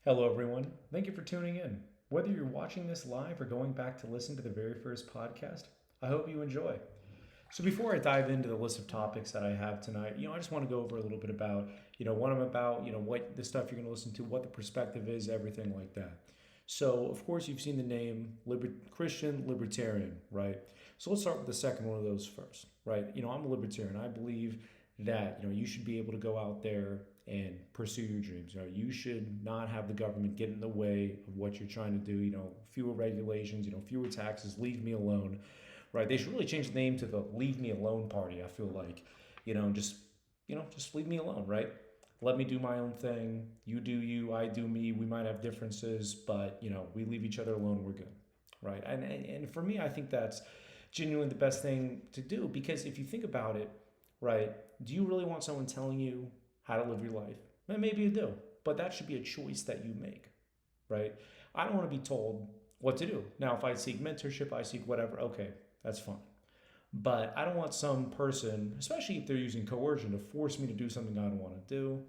Hello, everyone. Thank you for tuning in. Whether you're watching this live or going back to listen to the very first podcast, I hope you enjoy. So, before I dive into the list of topics that I have tonight, I just want to go over a little bit about, what I'm about, what the stuff you're going to listen to, what the perspective is, everything like that. So, of course, you've seen the name Christian Libertarian, right? So, let's start with the second one of those first, right? I'm a libertarian. I believe that, you should be able to go out there and pursue your dreams. You should not have the government get in the way of what you're trying to do. Fewer regulations, fewer taxes, leave me alone, right? They should really change the name to the Leave Me Alone Party. I feel like, just just leave me alone, right? Let me do my own thing. You do you, I do me. We might have differences, but we leave each other alone. We're good, right? And for me, I think that's genuinely the best thing to do because if you think about it, right? Do you really want someone telling you how to live your life? Maybe you do, but that should be a choice that you make, right? I don't want to be told what to do. Now, if I seek mentorship, I seek whatever, okay, that's fine. But I don't want some person, especially if they're using coercion, to force me to do something I don't want to do.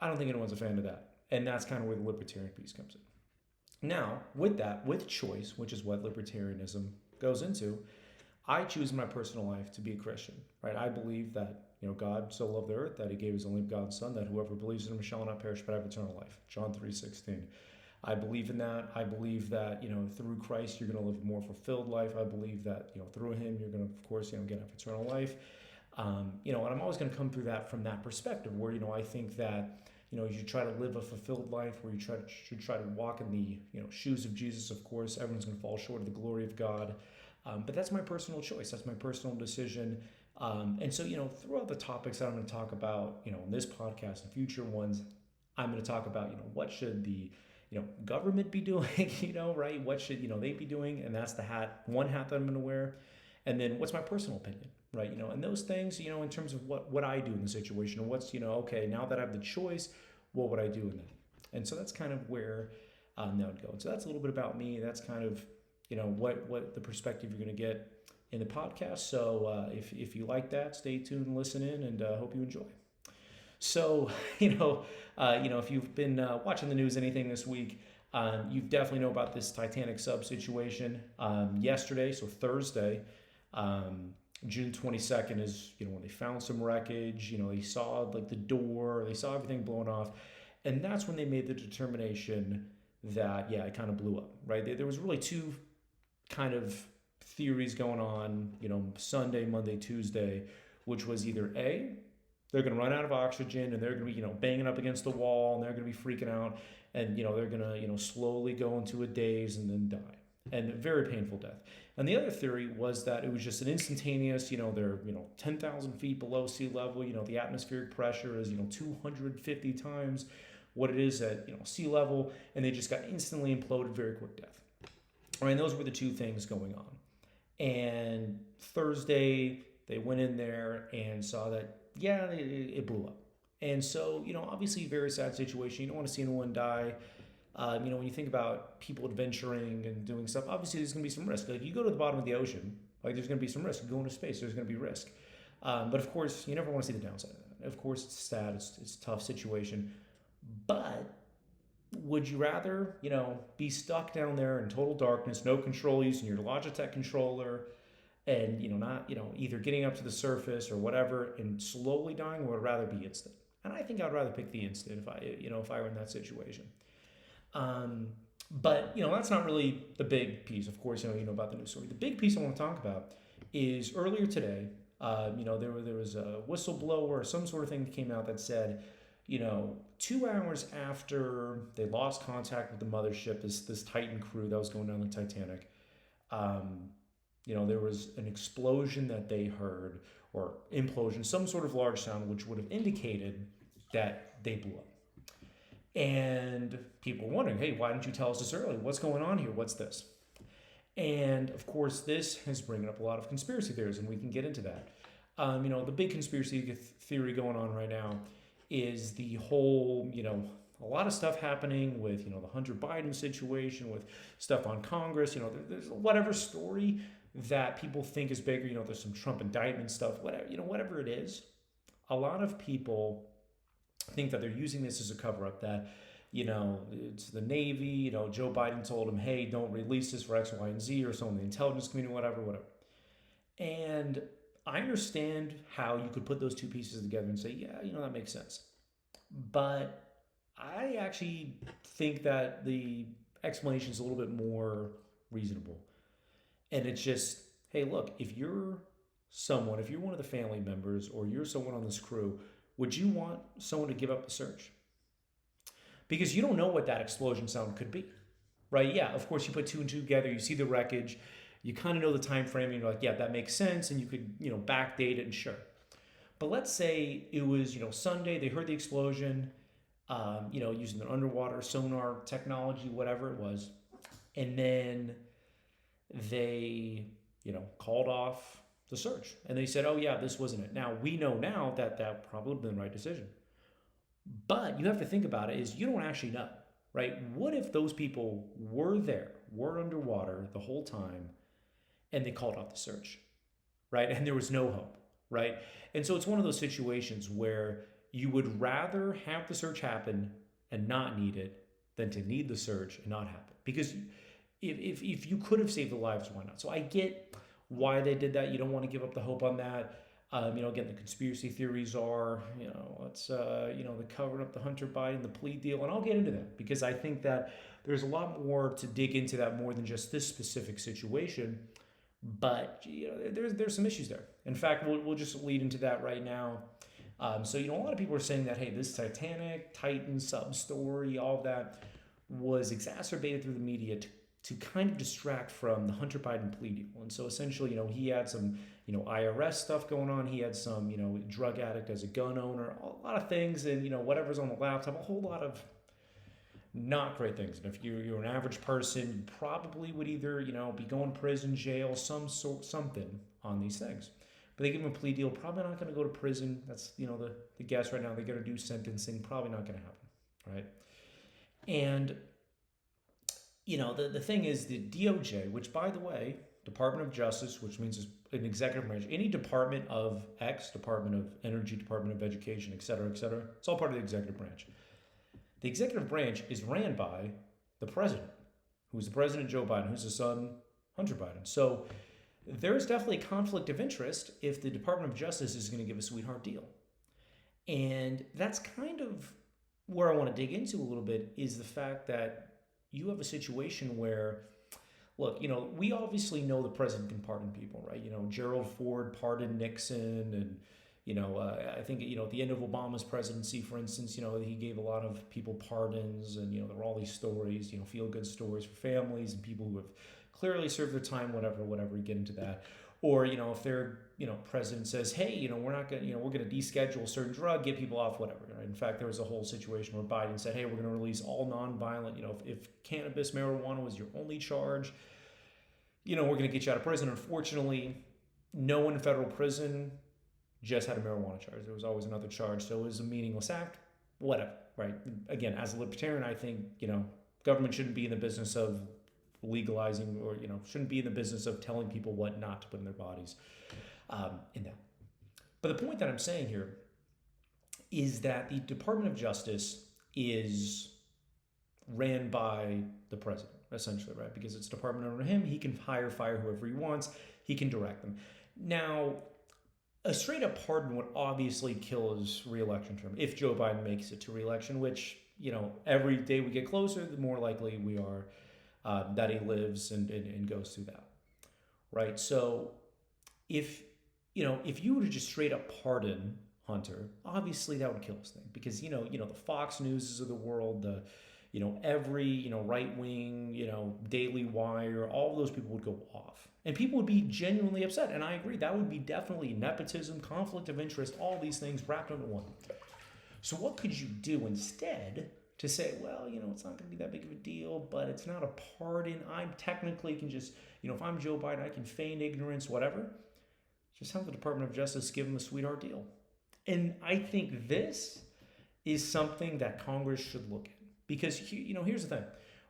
I don't think anyone's a fan of that. And that's kind of where the libertarian piece comes in. Now, with that, with choice, which is what libertarianism goes into, I choose in my personal life to be a Christian, right? I believe that, God so loved the earth that he gave his only begotten son, that whoever believes in him shall not perish but have eternal life. John 3:16. I believe in that. I believe that, through Christ, you're going to live a more fulfilled life. I believe that, through him, you're going to, of course, get eternal life. And I'm always going to come through that from that perspective where, I think that, you should try to live a fulfilled life where you should try to walk in the, shoes of Jesus. Of course, everyone's going to fall short of the glory of God. But that's my personal choice. That's my personal decision. And so, throughout the topics that I'm going to talk about, in this podcast and future ones, I'm going to talk about, what should the, government be doing, right? What should, they be doing? And that's one hat that I'm going to wear. And then what's my personal opinion, right? And those things, in terms of what I do in the situation and what's, okay, now that I have the choice, what would I do in that? And so that's kind of where that would go. And so that's a little bit about me. That's kind of, what the perspective you're going to get in the podcast. So if you like that, stay tuned, listen in, and hope you enjoy. So if you've been watching the news anything this week, you definitely know about this Titanic sub situation. Yesterday, so Thursday, June 22nd is when they found some wreckage. They saw like the door, they saw everything blown off, and that's when they made the determination that it kind of blew up. Right, there was really two kind of theories going on, Sunday, Monday, Tuesday, which was either A, they're going to run out of oxygen and they're going to be, banging up against the wall and they're going to be freaking out and, they're going to, slowly go into a daze and then die. And a very painful death. And the other theory was that it was just an instantaneous, they're, 10,000 feet below sea level, the atmospheric pressure is, 250 times what it is at, sea level, and they just got instantly imploded, very quick death. All right, and those were the two things going on. And Thursday, they went in there and saw that, it blew up. And so, obviously, very sad situation. You don't want to see anyone die. When you think about people adventuring and doing stuff, obviously, there's going to be some risk. Like, you go to the bottom of the ocean, there's going to be some risk. You go into space, there's going to be risk. But, of course, you never want to see the downside of that. Of course, it's sad. It's a tough situation. But would you rather, be stuck down there in total darkness, no control, using your Logitech controller, and not either getting up to the surface or whatever and slowly dying, or would rather be instant? And I think I'd rather pick the instant if I were in that situation. But that's not really the big piece. Of course, about the news story. The big piece I want to talk about is earlier today. There was a whistleblower or some sort of thing that came out that said, 2 hours after they lost contact with the mothership, this Titan crew that was going down the Titanic, there was an explosion that they heard, or implosion, some sort of large sound, which would have indicated that they blew up. And people were wondering, hey, why didn't you tell us this early? What's going on here? What's this? And of course, this is bringing up a lot of conspiracy theories, and we can get into that. The big conspiracy theory going on right now is the whole, a lot of stuff happening with, the Hunter Biden situation, with stuff on Congress, there's whatever story that people think is bigger, there's some Trump indictment stuff, whatever it is. A lot of people think that they're using this as a cover-up, that, it's the Navy, Joe Biden told him, hey, don't release this for X, Y, and Z, or someone in the intelligence community, whatever. And I understand how you could put those two pieces together and say, yeah, that makes sense. But I actually think that the explanation is a little bit more reasonable. And it's just, hey, look, if you're one of the family members or you're someone on this crew, would you want someone to give up the search? Because you don't know what that explosion sound could be, right? Yeah, of course, you put two and two together, you see the wreckage, you kind of know the time frame, and you're like, yeah, that makes sense, and you could, backdate it, and sure. But let's say it was, Sunday, they heard the explosion, using their underwater sonar technology, whatever it was, and then they, called off the search, and they said, oh yeah, this wasn't it. Now, we know now that probably would have been the right decision. But you have to think about it is you don't actually know, right? What if those people were underwater the whole time, and they called off the search, right? And there was no hope, right? And so it's one of those situations where you would rather have the search happen and not need it than to need the search and not happen. Because if you could have saved the lives, why not? So I get why they did that. You don't want to give up the hope on that. Again, the conspiracy theories are, it's, the covering up the Hunter Biden, the plea deal, and I'll get into that because I think that there's a lot more to dig into that more than just this specific situation. But there's some issues there. In fact, we'll just lead into that right now. So a lot of people are saying that, hey, this Titanic, Titan sub story, all of that was exacerbated through the media to kind of distract from the Hunter Biden plea deal. And so essentially, he had some, IRS stuff going on. He had some, drug addict as a gun owner, a lot of things, and, whatever's on the laptop, a whole lot of not great things. And if you're an average person, you probably would either, be going to prison, jail, something on these things. But they give him a plea deal, probably not going to go to prison. That's, the guess right now. They're going to do sentencing, probably not going to happen, right? And the thing is the DOJ, which, by the way, Department of Justice, which means is an executive branch, any department of X, Department of Energy, Department of Education, et cetera, it's all part of the executive branch. The executive branch is ran by the president, who's the president, Joe Biden, who's his son, Hunter Biden. So there's definitely a conflict of interest if the Department of Justice is going to give a sweetheart deal. And that's kind of where I want to dig into a little bit is the fact that you have a situation where, look, we obviously know the president can pardon people, right? Gerald Ford pardoned Nixon, and, I think, at the end of Obama's presidency, for instance, he gave a lot of people pardons, and, there were all these stories, feel-good stories for families and people who have clearly served their time, whatever, we get into that. Or, if their, president says, hey, we're not going to, we're going to deschedule a certain drug, get people off, whatever. Right? In fact, there was a whole situation where Biden said, hey, we're going to release all nonviolent, if cannabis, marijuana was your only charge, we're going to get you out of prison. Unfortunately, no one in federal prison just had a marijuana charge. There was always another charge. So it was a meaningless act, whatever, right? Again, as a libertarian, I think, government shouldn't be in the business of legalizing or, shouldn't be in the business of telling people what not to put in their bodies in that. But the point that I'm saying here is that the Department of Justice is ran by the president, essentially, right? Because it's department under him. He can fire whoever he wants. He can direct them. Now, a straight up pardon would obviously kill his re-election term if Joe Biden makes it to re-election, which, every day we get closer, the more likely we are that he lives and goes through that, right? So if you were to just straight up pardon Hunter, obviously that would kill his thing because, the Fox Newses of the world, the, every, right wing, Daily Wire, all of those people would go off and people would be genuinely upset. And I agree, that would be definitely nepotism, conflict of interest, all these things wrapped into one. So what could you do instead to say, well, it's not going to be that big of a deal, but it's not a pardon. I technically can just, if I'm Joe Biden, I can feign ignorance, whatever. Just have the Department of Justice give him a sweetheart deal. And I think this is something that Congress should look at. Because, here's the thing,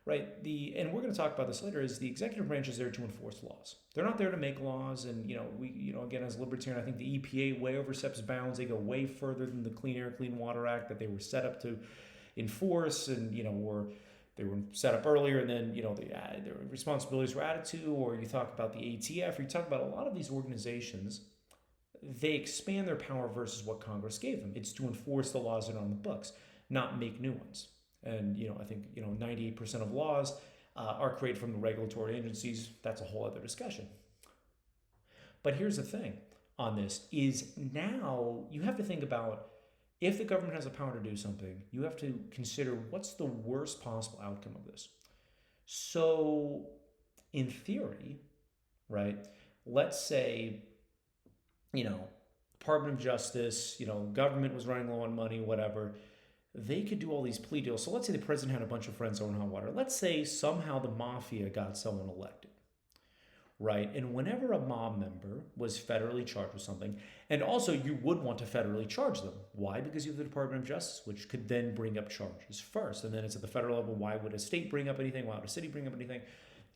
right? And we're going to talk about this later, is the executive branch is there to enforce laws. They're not there to make laws. And, again, as a libertarian, I think the EPA way oversteps bounds. They go way further than the Clean Air, Clean Water Act that they were set up to, enforce, and were they were set up earlier, and then their responsibilities were added to, or you talk about the ATF, or you talk about a lot of these organizations. They expand their power versus what Congress gave them. It's to enforce the laws that are on the books, not make new ones. And I think 98% of laws are created from the regulatory agencies. That's a whole other discussion. But here's the thing on this is now you have to think about, if the government has the power to do something, you have to consider what's the worst possible outcome of this. So in theory, right, let's say, Department of Justice, government was running low on money, whatever. They could do all these plea deals. So let's say the president had a bunch of friends over hot water. Let's say somehow the mafia got someone elected, right? And whenever a mob member was federally charged with something, and also you would want to federally charge them. Why? Because you have the Department of Justice, which could then bring up charges first. And then it's at the federal level. Why would a state bring up anything? Why would a city bring up anything?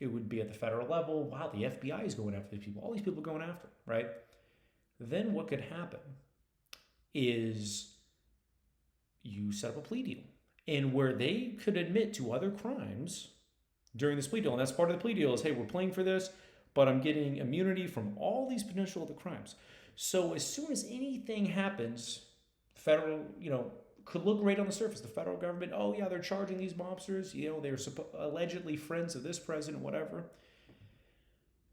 It would be at the federal level. Wow, the FBI is going after these people. All these people going after them, right? Then what could happen is you set up a plea deal, and where they could admit to other crimes during this plea deal. And that's part of the plea deal is, hey, we're playing for this, but I'm getting immunity from all these potential other crimes. So as soon as anything happens, federal, could look great on the surface. The federal government, oh yeah, they're charging these mobsters, they're allegedly friends of this president, whatever.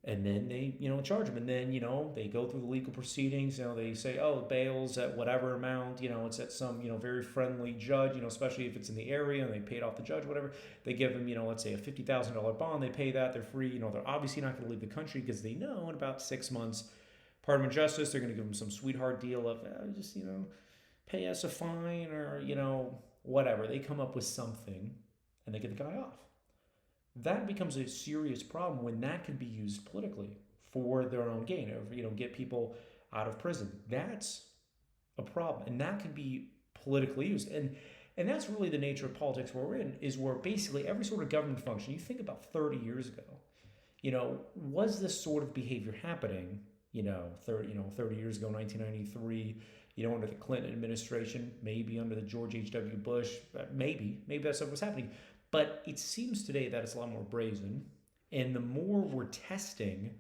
And then they, charge them. And then, they go through the legal proceedings. They say, oh, bail's at whatever amount. It's at some, very friendly judge, especially if it's in the area and they paid off the judge, whatever. They give them, let's say a $50,000 bond. They pay that. They're free. They're obviously not going to leave the country because they know in about 6 months, Department of Justice, they're going to give them some sweetheart deal of just, pay us a fine or, whatever. They come up with something and they get the guy off. That becomes a serious problem when that can be used politically for their own gain, or get people out of prison. That's a problem, and that can be politically used. And that's really the nature of politics where we're in, is where basically every sort of government function, you think about 30 years ago, was this sort of behavior happening, 30 years ago, 1993, under the Clinton administration, maybe under the George H.W. Bush, maybe that stuff was happening. But it seems today that it's a lot more brazen, and the more we're testing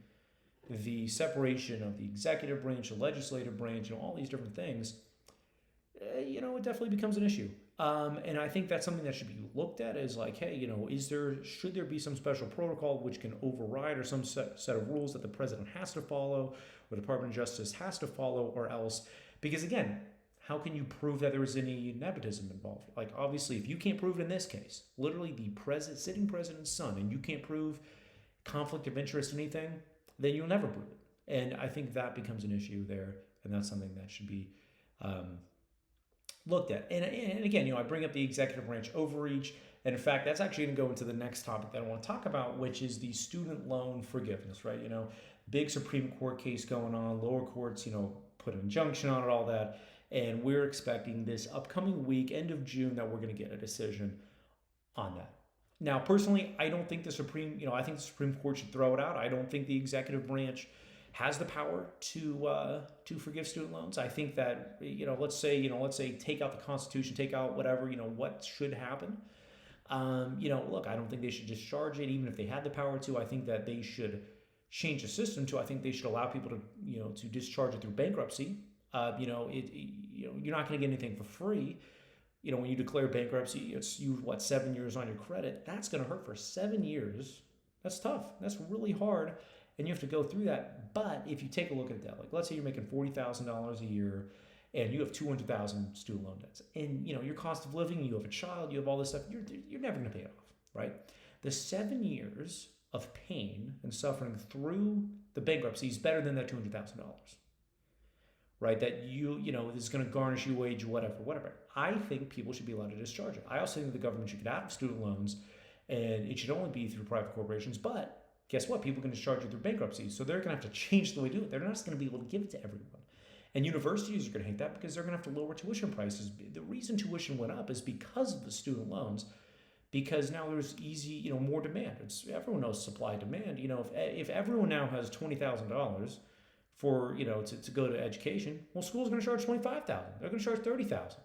the separation of the executive branch, the legislative branch, all these different things, it definitely becomes an issue. And I think that's something that should be looked at as like, hey, should there be some special protocol which can override, or some set of rules that the president has to follow, or the Department of Justice has to follow, or else? Because again, how can you prove that there was any nepotism involved? Like, obviously, if you can't prove it in this case, literally the sitting president's son, and you can't prove conflict of interest in anything, then you'll never prove it. And I think that becomes an issue there, and that's something that should be looked at. And again, I bring up the executive branch overreach, and in fact, that's actually going to go into the next topic that I want to talk about, which is the student loan forgiveness, right? Big Supreme Court case going on, lower courts, put an injunction on it, all that. And we're expecting this upcoming week, end of June, that we're going to get a decision on that. Now, personally, I don't think the Supreme Court should throw it out. I don't think the executive branch has the power to forgive student loans. I think that, let's say take out the Constitution, take out whatever, what should happen. Look, I don't think they should discharge it, even if they had the power to. I think that they should change the system to, I think they should allow people to discharge it through bankruptcy. You're not going to get anything for free. When you declare bankruptcy, it's 7 years on your credit. That's going to hurt for 7 years. That's tough. That's really hard, and you have to go through that. But if you take a look at that, like let's say you're making $40,000 a year, and you have $200,000 student loan debts, and your cost of living, you have a child, you have all this stuff. You're never going to pay it off, right? The 7 years of pain and suffering through the bankruptcy is better than that $200,000. Right, that this is going to garnish your wage, whatever. I think people should be allowed to discharge it. I also think the government should get out of student loans, and it should only be through private corporations. But guess what? People can discharge it through bankruptcy, so they're going to have to change the way they do it. They're not just going to be able to give it to everyone. And universities are going to hate that because they're going to have to lower tuition prices. The reason tuition went up is because of the student loans, because now there's more demand. Everyone knows supply demand. If everyone now has $20,000 for to go to education, well, school's going to charge $25,000. They're going to charge $30,000.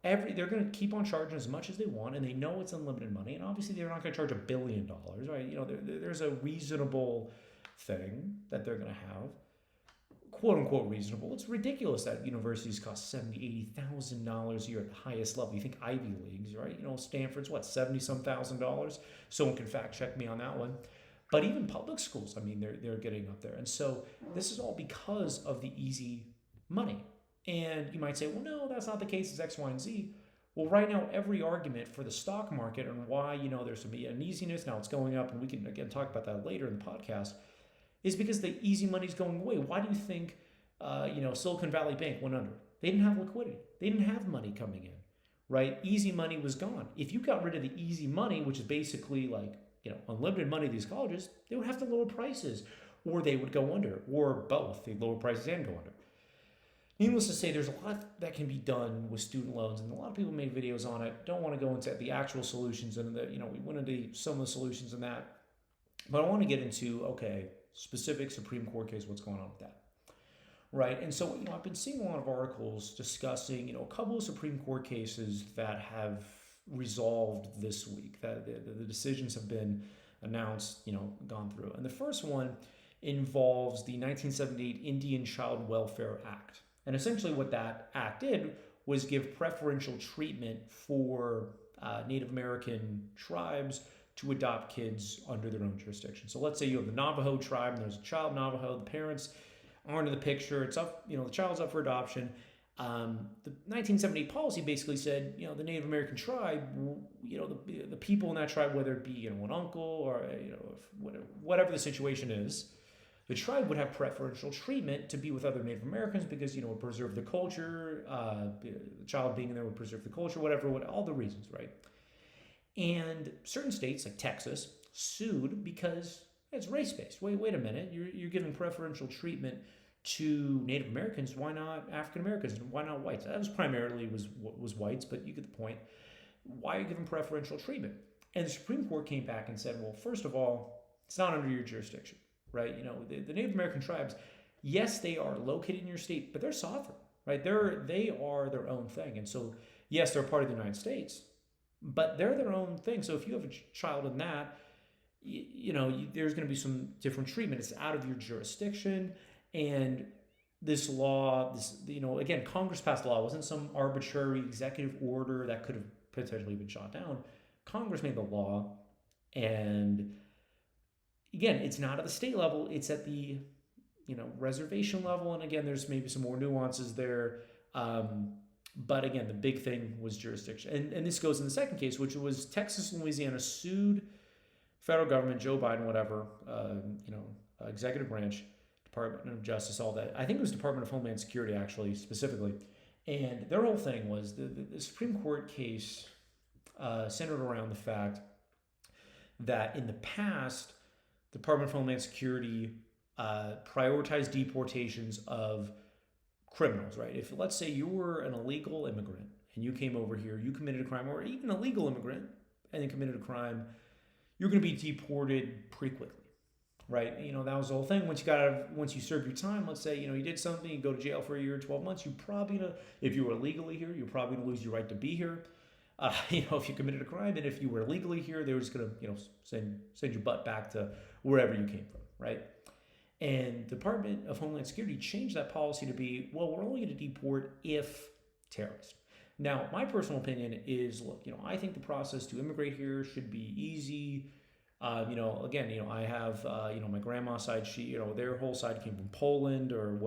they're going to keep on charging as much as they want, and they know it's unlimited money, and obviously they're not going to charge $1 billion, right? There's a reasonable thing that they're going to have, quote unquote reasonable. It's ridiculous that universities cost $70,000-$80,000 a year at the highest level. You think Ivy Leagues, right? Stanford's what, $70-some thousand? Someone can fact check me on that one. But even public schools, I mean, they're getting up there, and so this is all because of the easy money. And you might say, well, no, that's not the case. It's X, Y, and Z. Well, right now, every argument for the stock market and why, there's some uneasiness, now it's going up, and we can, again, talk about that later in the podcast, is because the easy money's going away. Why do you think, Silicon Valley Bank went under? They didn't have liquidity. They didn't have money coming in, right? Easy money was gone. If you got rid of the easy money, which is basically like, unlimited money to these colleges, they would have to lower prices, or they would go under, or both. They'd lower prices and go under. Needless to say, there's a lot that can be done with student loans, and a lot of people made videos on it. Don't want to go into the actual solutions, and we went into some of the solutions in that. But I want to get into, specific Supreme Court case, what's going on with that, right? And so, I've been seeing a lot of articles discussing, a couple of Supreme Court cases that have resolved this week, that the decisions have been announced, gone through. And the first one involves the 1978 Indian Child Welfare Act. And essentially what that act did was give preferential treatment for Native American tribes to adopt kids under their own jurisdiction. So let's say you have the Navajo tribe and there's a child Navajo, the parents aren't in the picture, it's up, the child's up for adoption. The 1978 policy basically said, the Native American tribe, the people in that tribe, whether it be, an uncle or, whatever the situation is, the tribe would have preferential treatment to be with other Native Americans because, it would preserve the culture, the child being there would preserve the culture, all the reasons, right? And certain states like Texas sued because it's race-based. Wait a minute, you're giving preferential treatment to Native Americans. Why not African Americans? Why not whites? That was primarily was whites, but you get the point. Why are you giving preferential treatment? And the Supreme Court came back and said, well, first of all, it's not under your jurisdiction, right? The Native American tribes, yes, they are located in your state, but they're sovereign, right? They are their own thing. And so, yes, they're part of the United States, but they're their own thing. So if you have a child in that, there's going to be some different treatment. It's out of your jurisdiction. And this law, again, Congress passed a law. It wasn't some arbitrary executive order that could have potentially been shot down. Congress made the law. And again, it's not at the state level. It's at the, reservation level. And again, there's maybe some more nuances there. But again, the big thing was jurisdiction. And this goes in the second case, which was Texas and Louisiana sued federal government, Joe Biden, whatever, executive branch, Department of Justice, all that. I think it was Department of Homeland Security, actually, specifically. And their whole thing was the Supreme Court case centered around the fact that in the past, the Department of Homeland Security prioritized deportations of criminals, right? If, let's say, you were an illegal immigrant and you came over here, you committed a crime, or even a legal immigrant and then committed a crime, you're going to be deported pretty quickly. Right, that was the whole thing. Once you serve your time, let's say, you did something, you go to jail for a year or 12 months, you probably, if you were illegally here, you're probably gonna lose your right to be here. If you committed a crime, and if you were illegally here, they were just gonna, send your butt back to wherever you came from, right? And the Department of Homeland Security changed that policy to be, well, we're only gonna deport if terrorist. Now, my personal opinion is, look, I think the process to immigrate here should be easy. Again, I have, my grandma's side, their whole side came from Poland, or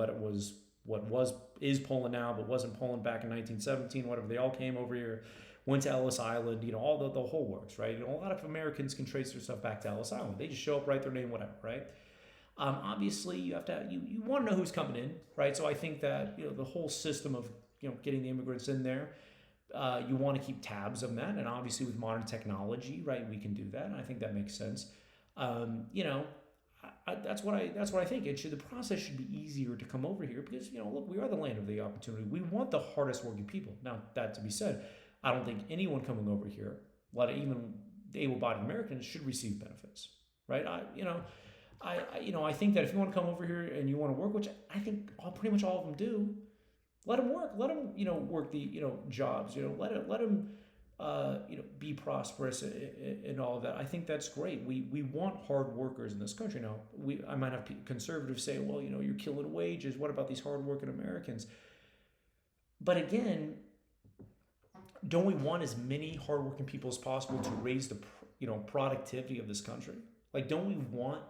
is Poland now, but wasn't Poland back in 1917, whatever. They all came over here, went to Ellis Island, all the whole works, right? A lot of Americans can trace their stuff back to Ellis Island. They just show up, write their name, whatever, right? Obviously, you have to, you want to know who's coming in, right? So I think that, the whole system of, getting the immigrants in there, you want to keep tabs on that, and obviously with modern technology, right, we can do that, and I think that makes sense. That's what I think. The process should be easier to come over here because look, we are the land of the opportunity. We want the hardest working people. Now, that to be said, I don't think anyone coming over here, even able-bodied Americans, should receive benefits, right? I think that if you want to come over here and you want to work, which I think pretty much all of them do, Let them work. Let them, work the, jobs. Let them, be prosperous and all of that. I think that's great. We want hard workers in this country. Now, I might have conservatives say, well, you're killing wages. What about these hardworking Americans? But again, don't we want as many hardworking people as possible to raise the, productivity of this country? Like, don't we want,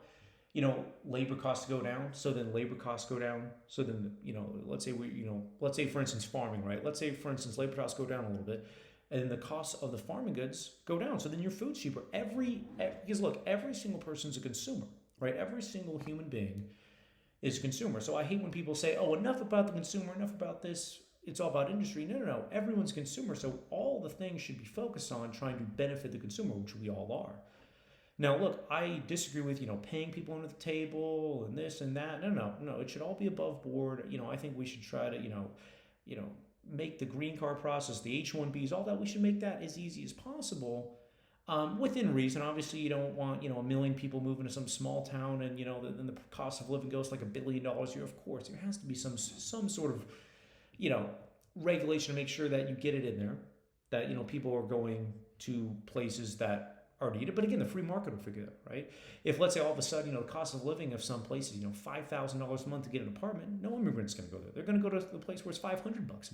labor costs to go down? So then labor costs go down. So then, let's say let's say for instance, farming, right? Let's say for instance, labor costs go down a little bit, and then the costs of the farming goods go down. So then your food's cheaper. Because look, every single person's a consumer, right? Every single human being is a consumer. So I hate when people say, oh, enough about the consumer, enough about this. It's all about industry. No. Everyone's a consumer. So all the things should be focused on trying to benefit the consumer, which we all are. Now, look, I disagree with, paying people under the table and this and that. No. It should all be above board. I think we should try to, make the green card process, the H-1Bs, all that. We should make that as easy as possible, within reason. Obviously, you don't want, a million people moving to some small town and, then the cost of living goes like $1 billion a year. Of course, there has to be some sort of, regulation to make sure that you get it in there, that, people are going to places that are needed. But again, the free market will figure that out, right? If let's say all of a sudden, the cost of living of some places, $5,000 a month to get an apartment, no immigrant's going to go there. They're going to go to the place where it's $500 a month.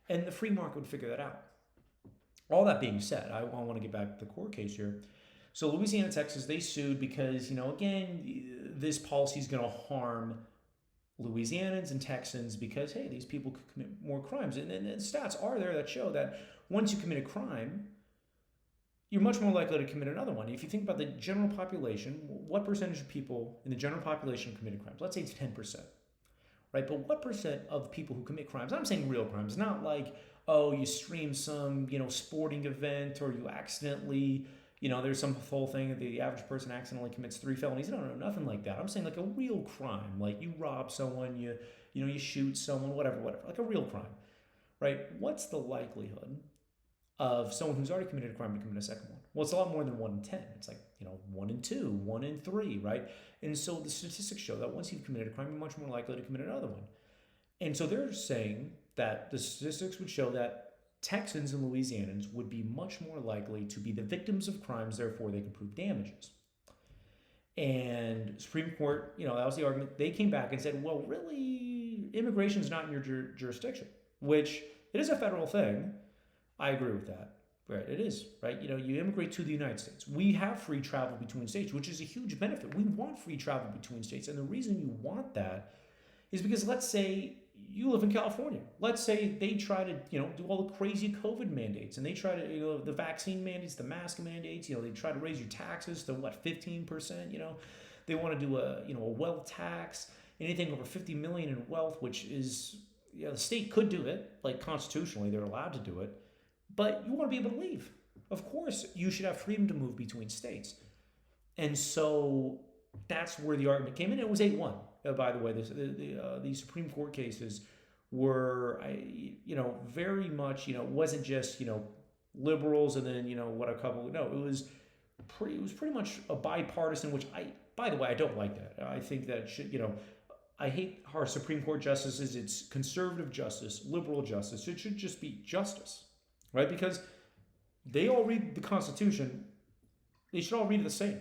And the free market would figure that out. All that being said, I want to get back to the court case here. So Louisiana, Texas, they sued because, again, this policy is going to harm Louisianans and Texans because, hey, these people could commit more crimes. And stats are there that show that once you commit a crime, you're much more likely to commit another one. If you think about the general population, what percentage of people in the general population committed crimes? Let's say it's 10%, right? But what percent of people who commit crimes, I'm saying real crimes, not like, oh, you stream some, sporting event or you accidentally, there's some whole thing that the average person accidentally commits 3 felonies. No, nothing like that. I'm saying like a real crime, like you rob someone, you shoot someone, whatever, like a real crime, right? What's the likelihood of someone who's already committed a crime to commit a second one? Well, it's a lot more than 1 in 10. It's like, 1 in 2, 1 in 3, right? And so the statistics show that once you've committed a crime, you're much more likely to commit another one. And so they're saying that the statistics would show that Texans and Louisianans would be much more likely to be the victims of crimes, therefore they can prove damages. And Supreme Court, that was the argument. They came back and said, well, really, immigration is not in your jurisdiction, which it is a federal thing. I agree with that. Right, it is, right? You immigrate to the United States. We have free travel between states, which is a huge benefit. We want free travel between states. And the reason you want that is because let's say you live in California. Let's say they try to, do all the crazy COVID mandates and they try to, the vaccine mandates, the mask mandates, they try to raise your taxes to 15%, they want to do a wealth tax, anything over 50 million in wealth, which is, the state could do it, like constitutionally, they're allowed to do it, but you want to be able to leave. Of course, you should have freedom to move between states. And so that's where the argument came in. It was 8-1. By the way, the Supreme Court cases were, very much, it wasn't just, liberals and then, what a couple. No, it was pretty much a bipartisan. Which by the way, I don't like that. I think that it should, I hate our Supreme Court justices. It's conservative justice, liberal justice. It should just be justice, right? Because they all read the Constitution. They should all read it the same,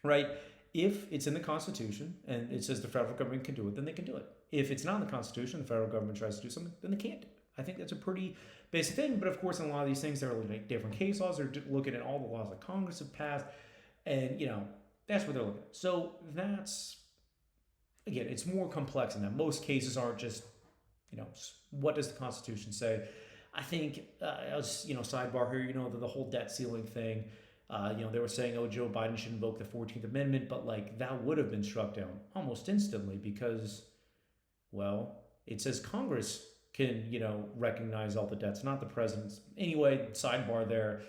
right? If it's in the Constitution and it says the federal government can do it, then they can do it. If it's not in the Constitution, the federal government tries to do something, then they can't do it. I think that's a pretty basic thing. But of course, in a lot of these things, they're looking at different case laws. They're looking at all the laws that Congress have passed. And, that's what they're looking at. So that's, again, it's more complex than that. Most cases aren't just, what does the Constitution say? I think, sidebar here, the whole debt ceiling thing. They were saying, Joe Biden should invoke the 14th Amendment, but that would have been struck down almost instantly because, it says Congress can, recognize all the debts, not the president's. Anyway, sidebar there,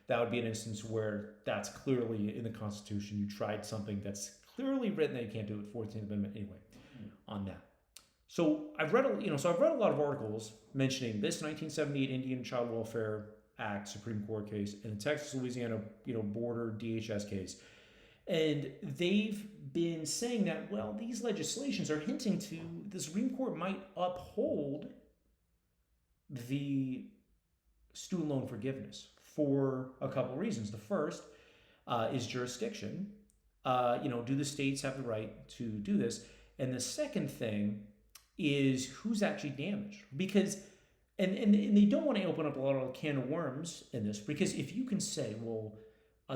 that would be an instance where that's clearly in the Constitution. You tried something that's clearly written that you can't do it, 14th Amendment. Anyway, on that. So I've read a lot of articles mentioning this 1978 Indian Child Welfare Act Supreme Court case and the Texas-Louisiana, border DHS case. And they've been saying that, well, these legislations are hinting to the Supreme Court might uphold the student loan forgiveness for a couple reasons. The first is jurisdiction. Do the states have the right to do this? And the second thing is who's actually damaged. Because, and they don't want to open up a lot of can of worms in this, because if you can say, well,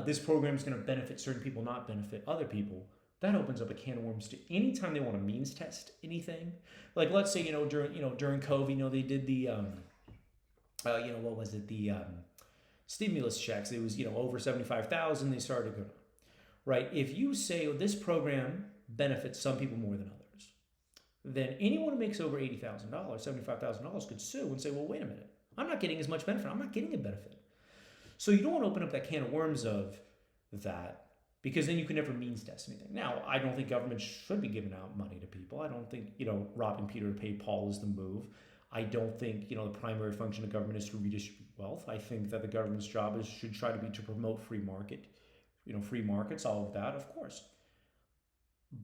this program is going to benefit certain people, not benefit other people, that opens up a can of worms to anytime they want to means test anything. Like, let's say, during COVID, they did the, what was it? The stimulus checks. It was, over 75,000. They started going, right? If you say, this program benefits some people more than others, then anyone who makes over $80,000, $75,000 could sue and say, well, wait a minute. I'm not getting as much benefit. I'm not getting a benefit. So you don't want to open up that can of worms of that, because then you can never means test anything. Now, I don't think government should be giving out money to people. I don't think, robbing Peter to pay Paul is the move. I don't think, the primary function of government is to redistribute wealth. I think that the government's job should try to be to promote free market, free markets, all of that, of course.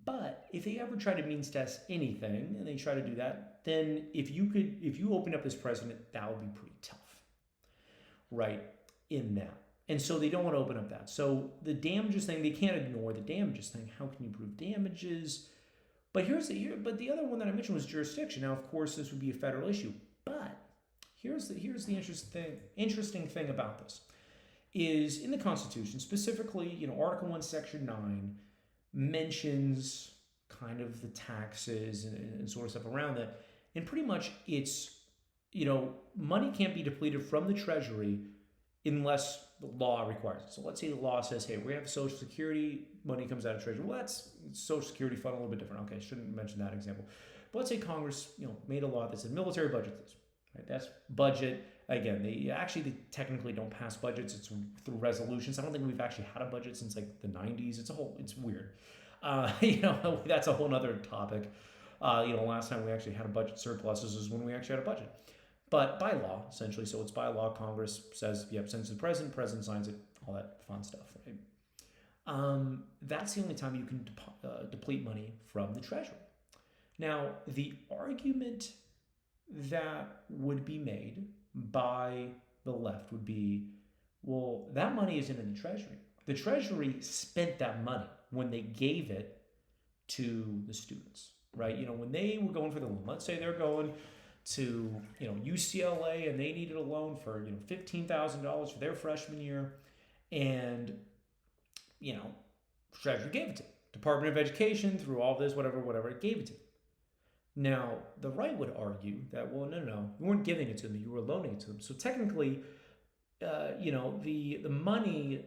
But if they ever try to means test anything, and they try to do that, then if you open up this precedent, that would be pretty tough, right, in that. And so they don't want to open up that. So the damages thing, they can't ignore the damages thing. How can you prove damages? But but the other one that I mentioned was jurisdiction. Now, of course, this would be a federal issue. But here's the interesting thing about this is in the Constitution, specifically, Article 1, Section 9 mentions kind of the taxes and sort of stuff around that. And pretty much it's, money can't be depleted from the Treasury unless the law requires it. So let's say the law says, hey, we have Social Security, money comes out of Treasury. Well, that's Social Security fund, a little bit different. Okay, shouldn't mention that example. But let's say Congress, made a law that said military budget this. Right? That's budget. Again, they technically don't pass budgets. It's through resolutions. I don't think we've actually had a budget since like the 90s. It's weird. That's a whole nother topic. Last time we actually had a budget surpluses is when we actually had a budget. But by law, essentially, so it's by law, Congress says, yep, sends to the president signs it, all that fun stuff, right? That's the only time you can deplete money from the Treasury. Now, the argument that would be made by the left would be, well, that money isn't in the Treasury. The Treasury spent that money when they gave it to the students, right? When they were going for the loan, let's say they're going to UCLA and they needed a loan for $15,000 for their freshman year, and Treasury gave it to them. Department of Education through all this whatever it gave it to them. Now the right would argue that, well, no, you weren't giving it to them, you were loaning it to them. So technically, the money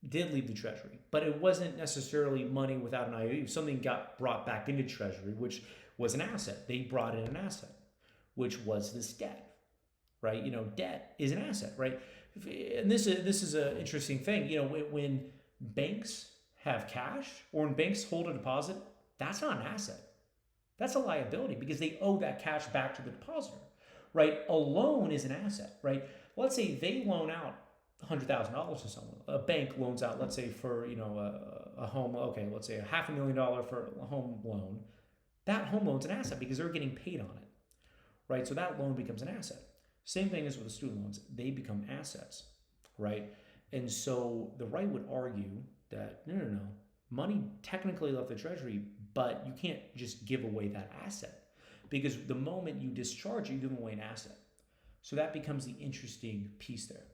did leave the Treasury, but it wasn't necessarily money without an IOU. Something got brought back into Treasury, which was an asset. They brought in an asset, which was this debt, right? Debt is an asset, right? And this is an interesting thing. When banks have cash or when banks hold a deposit, that's not an asset. That's a liability because they owe that cash back to the depositor, right? A loan is an asset, right? Let's say they loan out $100,000 to someone. A bank loans out, let's say for a home. Okay, let's say $500,000 for a home loan. That home loan's an asset because they're getting paid on it, right? So that loan becomes an asset. Same thing as with the student loans; they become assets, right? And so the right would argue that no, money technically left the Treasury, but you can't just give away that asset because the moment you discharge it, you give away an asset. So that becomes the interesting piece there.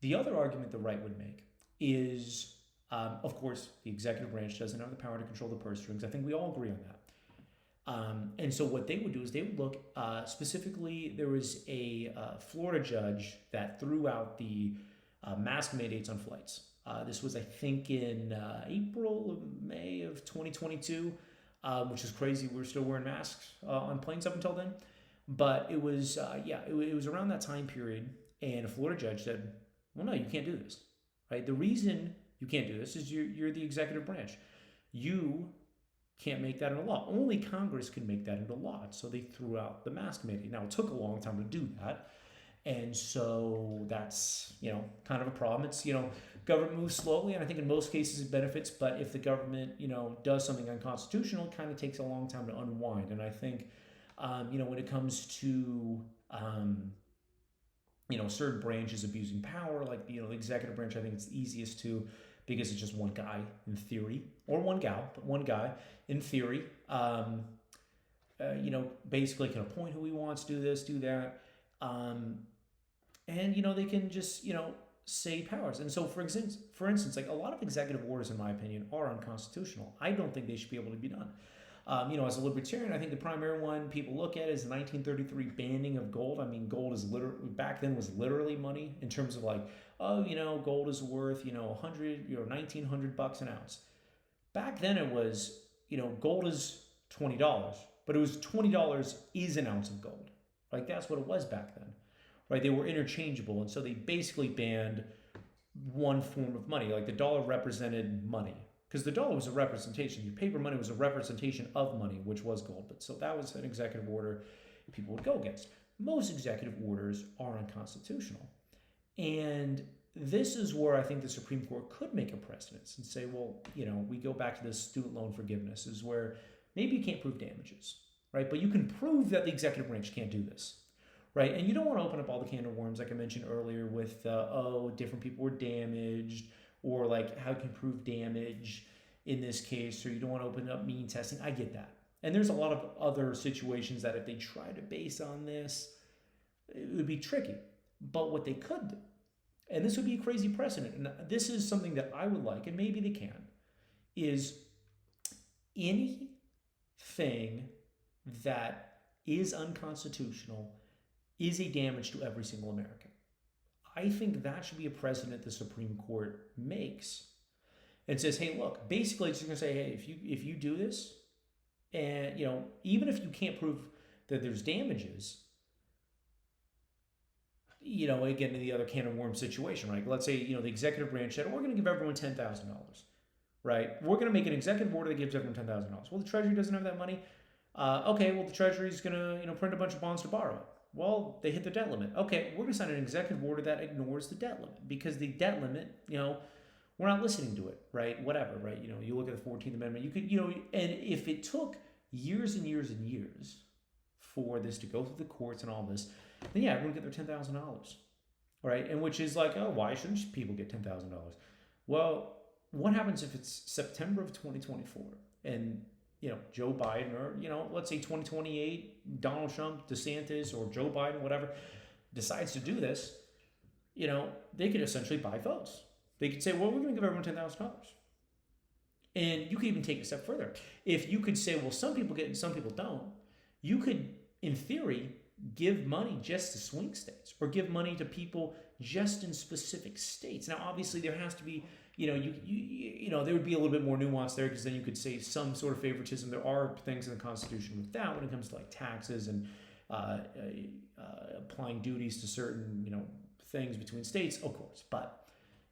The other argument the right would make is, of course, the executive branch doesn't have the power to control the purse strings. I think we all agree on that. And so what they would do is they would look, specifically, there was a Florida judge that threw out the mask mandates on flights. This was, I think, in April or May of 2022, which is crazy. We were still wearing masks on planes up until then. But it was, it was around that time period. And a Florida judge said, well, no, you can't do this, right? The reason you can't do this is you're the executive branch. You can't make that into law. Only Congress can make that into law. So they threw out the mask mandate. Now, it took a long time to do that. And so that's, kind of a problem. It's, government moves slowly, and I think in most cases it benefits, but if the government, does something unconstitutional, it kind of takes a long time to unwind. And I think, when it comes to, certain branches abusing power, like, the executive branch, I think it's the easiest to, because it's just one guy in theory, or one gal, but one guy in theory, basically can appoint who he wants, do this, do that. And they can just say powers. And so for instance, like a lot of executive orders, in my opinion, are unconstitutional. I don't think they should be able to be done. As a libertarian, I think the primary one people look at is the 1933 banning of gold. I mean, gold is literally, back then, was literally money, in terms of like, gold is worth, 100, $1,900 an ounce. Back then it was, gold is $20, but it was $20 is an ounce of gold. Like, that's what it was back then, right? They were interchangeable, and so they basically banned one form of money. Like, the dollar represented money, because the dollar was a representation. Your paper money was a representation of money, which was gold. But so that was an executive order people would go against. Most executive orders are unconstitutional. And this is where I think the Supreme Court could make a precedent and say, well, we go back to this student loan forgiveness, is where maybe you can't prove damages, right? But you can prove that the executive branch can't do this, right? And you don't want to open up all the can of worms, like I mentioned earlier, with, different people were damaged, or like how can you prove damage in this case, or you don't want to open up mean testing. I get that. And there's a lot of other situations that if they try to base on this, it would be tricky. But what they could do, and this would be a crazy precedent, and this is something that I would like, and maybe they can, is anything that is unconstitutional is a damage to every single American. I think that should be a precedent the Supreme Court makes, and says, hey, look, basically it's just going to say, hey, if you do this, and even if you can't prove that there's damages, again, in the other can of worms situation, right? Let's say, the executive branch said, we're going to give everyone $10,000, right? We're going to make an executive order that gives everyone $10,000. Well, the Treasury doesn't have that money. Okay, well, the Treasury's going to, print a bunch of bonds to borrow it. Well, they hit the debt limit. Okay, we're going to sign an executive order that ignores the debt limit, because the debt limit, we're not listening to it, right? Whatever, right? You look at the 14th Amendment, you could, and if it took years and years and years for this to go through the courts and all this, then yeah, everyone get their $10,000, right? And which is like, oh, why shouldn't people get $10,000? Well, what happens if it's September of 2024 and Joe Biden, or let's say 2028, Donald Trump, DeSantis, or Joe Biden, whatever, decides to do this? They could essentially buy votes. They could say, well, we're going to give everyone $10,000. And you could even take it a step further. If you could say, well, some people get it and some people don't, you could, in theory, give money just to swing states, or give money to people just in specific states. Now, obviously, there has to be, there would be a little bit more nuance there, because then you could say some sort of favoritism. There are things in the Constitution with that when it comes to like taxes and applying duties to certain, things between states, of course. But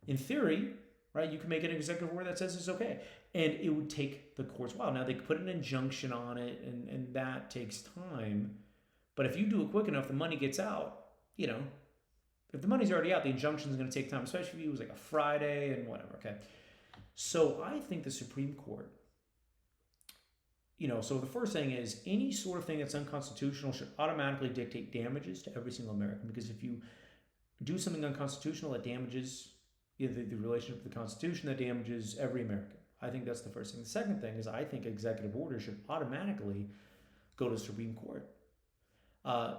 in theory, right, you can make an executive order that says it's okay. And it would take the courts a while. Now, they could put an injunction on it, and that takes time. But if you do it quick enough, the money gets out, if the money's already out, the injunction is going to take time, especially if it was like a Friday and whatever, okay? So I think the Supreme Court, so the first thing is, any sort of thing that's unconstitutional should automatically dictate damages to every single American, because if you do something unconstitutional that damages the relationship with the Constitution, that damages every American. I think that's the first thing. The second thing is, I think executive orders should automatically go to the Supreme Court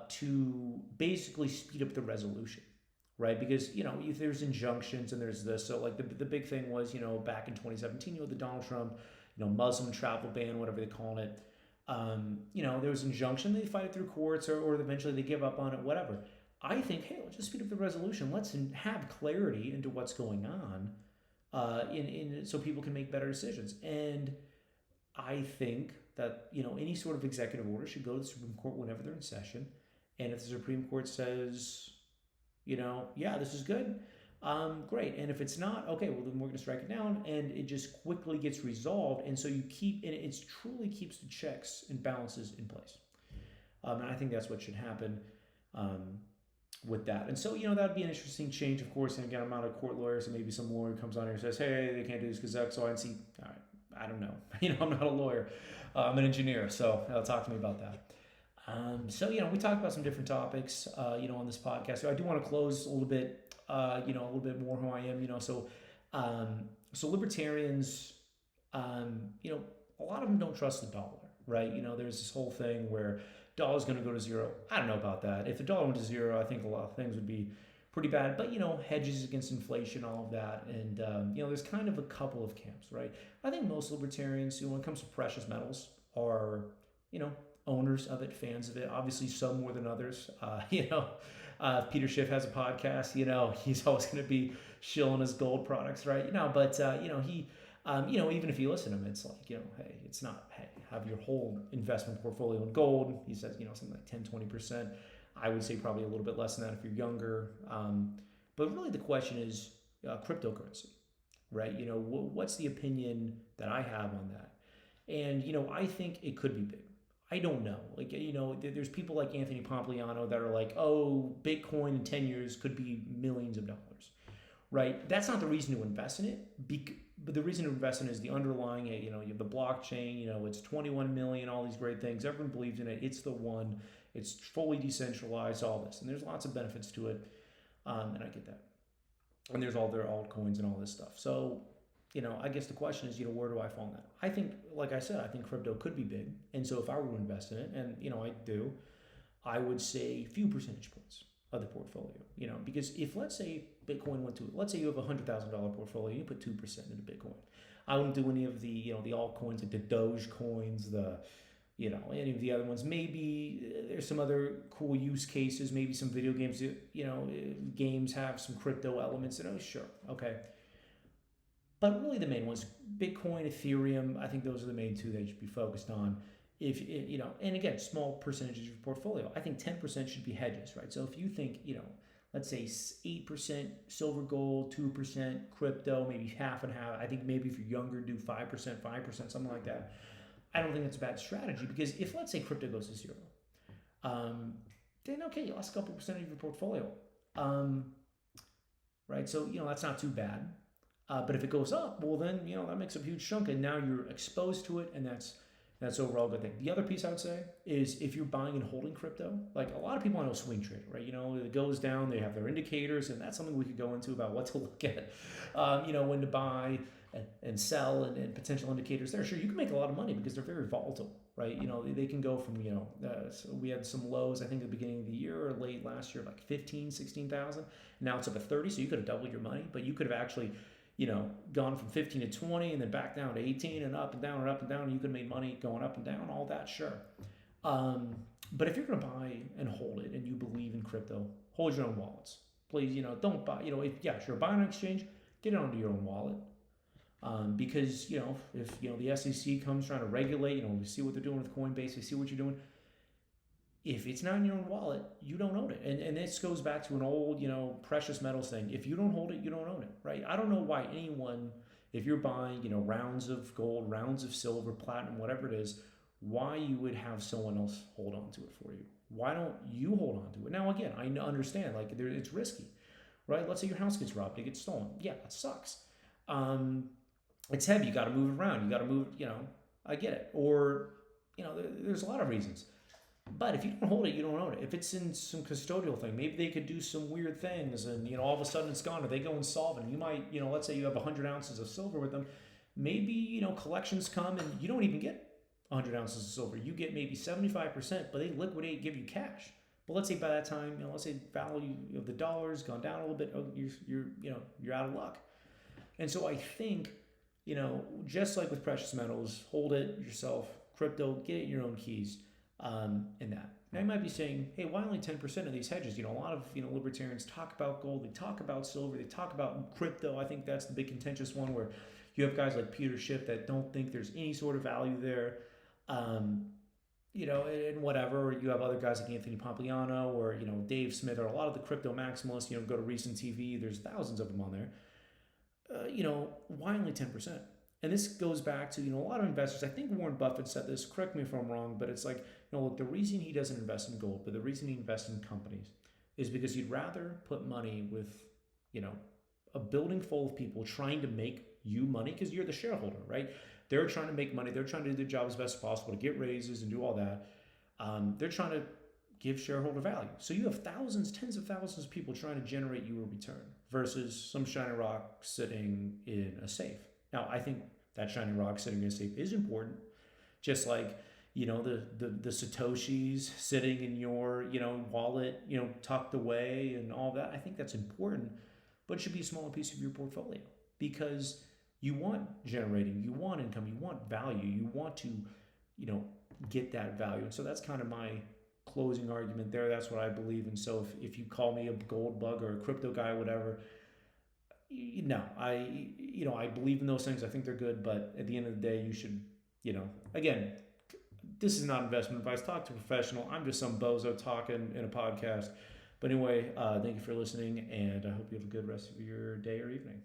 to basically speed up the resolution, right? Because, if there's injunctions and there's this, so like the big thing was, back in 2017, the Donald Trump, Muslim travel ban, whatever they're calling it. There was injunction, they fight it through courts, or eventually they give up on it, whatever. I think, hey, let's just speed up the resolution. Let's have clarity into what's going on, so people can make better decisions. And I think that, any sort of executive order should go to the Supreme Court whenever they're in session. And if the Supreme Court says, yeah, this is good, great. And if it's not, okay, well, then we're going to strike it down, and it just quickly gets resolved. And so and it truly keeps the checks and balances in place. And I think that's what should happen. with that. And so, that'd be an interesting change, of course. And again, I'm not a court lawyer, so maybe some lawyer comes on here and says, hey, they can't do this because X, Y, and Z. All right, I don't know. I'm not a lawyer. I'm an engineer, so talk to me about that. So, we talked about some different topics, on this podcast. So I do want to close a little bit, a little bit more who I am, so libertarians, a lot of them don't trust the dollar, right? There's this whole thing where dollar's going to go to zero. I don't know about that. If the dollar went to zero, I think a lot of things would be pretty bad. But, hedges against inflation, all of that. And, there's kind of a couple of camps, right? I think most libertarians, when it comes to precious metals, are, owners of it, fans of it. Obviously, some more than others. Peter Schiff has a podcast. He's always going to be shilling his gold products, right? But he, even if you listen to him, it's like, hey, it's not, hey, have your whole investment portfolio in gold. He says, something like 10, 20%. I would say probably a little bit less than that if you're younger. But really the question is cryptocurrency, right? What's the opinion that I have on that? And, I think it could be big. I don't know. Like, there's people like Anthony Pompliano that are like, oh, Bitcoin in 10 years could be millions of dollars, right? That's not the reason to invest in it. But the reason to invest in it is the underlying, you have the blockchain, it's 21 million, all these great things. Everyone believes in it. It's the one. It's fully decentralized, all this. And there's lots of benefits to it. And I get that. And there's all their altcoins and all this stuff. So, I guess the question is, where do I fall in that? I think, like I said, I think crypto could be big. And so if I were to invest in it, and, I do, I would say a few percentage points of the portfolio, because if, let's say, Bitcoin went to, let's say you have a $100,000 portfolio, you put 2% into Bitcoin. I wouldn't do any of the, the altcoins, like the Doge coins, any of the other ones. Maybe there's some other cool use cases, maybe some video games, games have some crypto elements, and sure, okay. But really the main ones, Bitcoin, Ethereum, I think those are the main two that you should be focused on. And again, small percentages of your portfolio. I think 10% should be hedges, right? So if you think, let's say 8% silver, gold, 2% crypto, maybe half and half. I think maybe if you're younger, do 5%, something like that. I don't think that's a bad strategy because if, let's say, crypto goes to zero, then okay, you lost a couple percent of your portfolio, right? So, that's not too bad. But if it goes up, well, then, that makes a huge chunk and now you're exposed to it and that's overall a good thing. The other piece I would say is if you're buying and holding crypto, like a lot of people I know swing trade, right? It goes down, they have their indicators, and that's something we could go into about what to look at, when to buy and sell and potential indicators there. Sure, you can make a lot of money because they're very volatile, right? They can go from, so we had some lows, I think at the beginning of the year or late last year, like 15, 16,000. Now it's up at 30, so you could have doubled your money, but you could have actually gone from 15 to 20 and then back down to 18 and up and down and up and down. And you could have made money going up and down, all that, sure. But if you're going to buy and hold it and you believe in crypto, hold your own wallets. Please, don't buy, if you're buying an exchange, get it onto your own wallet. Because, if, the SEC comes trying to regulate, we see what they're doing with Coinbase, we see what you're doing. If it's not in your own wallet, you don't own it. And this goes back to an old, precious metals thing. If you don't hold it, you don't own it, right? I don't know why anyone, if you're buying, rounds of gold, rounds of silver, platinum, whatever it is, why you would have someone else hold on to it for you. Why don't you hold on to it? Now, again, I understand, like, it's risky, right? Let's say your house gets robbed, it gets stolen. Yeah, that sucks. It's heavy, you got to move it around. You got to move, I get it. Or, there's a lot of reasons. But if you don't hold it, you don't own it. If it's in some custodial thing, maybe they could do some weird things and, all of a sudden it's gone or they go and solve it. And you might, let's say you have 100 ounces of silver with them. Maybe, collections come and you don't even get 100 ounces of silver. You get maybe 75%, but they liquidate, give you cash. But let's say by that time, let's say value of the dollar's gone down a little bit. Oh, you're out of luck. And so I think, just like with precious metals, hold it yourself. Crypto, get it in your own keys. In that. Now you might be saying, hey, why only 10% of these hedges? A lot of libertarians talk about gold, they talk about silver, they talk about crypto. I think that's the big contentious one where you have guys like Peter Schiff that don't think there's any sort of value there, and whatever. Or you have other guys like Anthony Pompliano or Dave Smith or a lot of the crypto maximalists. Go to recent TV. There's thousands of them on there. Why only 10%? And this goes back to, a lot of investors. I think Warren Buffett said this, correct me if I'm wrong, but it's like, look, the reason he doesn't invest in gold, but the reason he invests in companies is because you'd rather put money with, you know, a building full of people trying to make you money because you're the shareholder, right? They're trying to make money. They're trying to do their job as best as possible to get raises and do all that. They're trying to give shareholder value. So you have thousands, tens of thousands of people trying to generate you a return versus some shiny rock sitting in a safe. Now, I think that shiny rock sitting in a safe is important, just like, you know, the Satoshis sitting in your, you know, wallet, you know, tucked away and all that. I think that's important, but it should be a smaller piece of your portfolio because you want generating, you want income, you want value, you want to, you know, get that value. And so that's kind of my closing argument there. That's what I believe. And so if you call me a gold bug or a crypto guy or whatever, no, I believe in those things. I think they're good, but at the end of the day, you should, you know, again, this is not investment advice. Talk to a professional. I'm just some bozo talking in a podcast. But anyway, thank you for listening, and I hope you have a good rest of your day or evening.